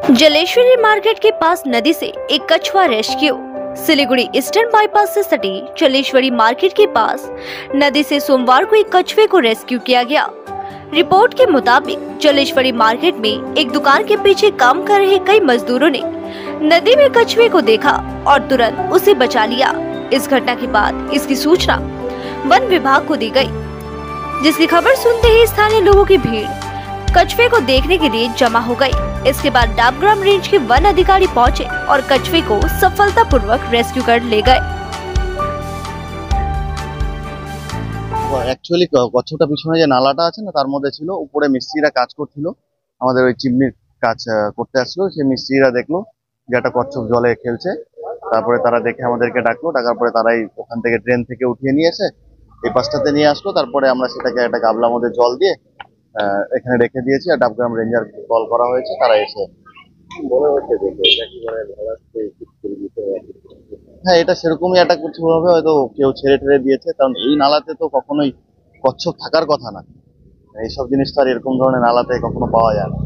Jaleshwari market के पास नदी से एक कछुआ रेस्क्यू। सिलीगुड़ी ईस्टर्न बाईपास से सटी जलेश्वरी मार्केट के पास नदी से सोमवार को एक कछुए को रेस्क्यू किया गया। रिपोर्ट के मुताबिक जलेश्वरी मार्केट में एक दुकान के पीछे काम कर रहे कई मजदूरों ने नदी में कछुए को देखा और तुरंत उसे बचा लिया। इस घटना के बाद इसकी सूचना वन विभाग को दी गई, जिसकी खबर सुनते ही स्थानीय लोगों की भीड़ कछुए को देखने के लिए जमा हो गई। इसके बाद डाबग्राम रेंज के वन अधिकारी पहुंचे और कछुए को सफलतापूर्वक रेस्क्यू कर ले गए। एक्चुअली কচ্ছপটা পিছনে যে নালাটা আছে না তার মধ্যে ছিল, উপরে মিস্ত্রিরা কাজ করছিল, আমাদের ওই চিমনির কাজ করতে আসছিল। সেই মিস্ত্রিরা দেখলো যে একটা কচ্ছপ জলে খেলছে, তারপরে তারা দেখে আমাদেরকে ডাকলো। ডাকার পরে তারাই ওখান থেকে ড্রেন থেকে উঠিয়ে নিয়ে এসে এই পাশটাতে নিয়ে আসলো। তারপরে আমরা সেটাকে একটা গামলার মধ্যে জল দিয়ে এখানে রেখে দিয়েছি আর ডাবগ্রাম রেঞ্জার কল করা হয়েছে, তারা এসে মনে হচ্ছে দেখে হ্যাঁ এটা সেরকমই একটা কিছু ভাবে হয়তো কেউ ছেড়ে ঠেড়ে দিয়েছে, কারণ এই নালাতে তো কখনোই কচ্ছপ থাকার কথা না। এইসব জিনিস তো আর এরকম ধরনের নালাতে কখনো পাওয়া যায় না।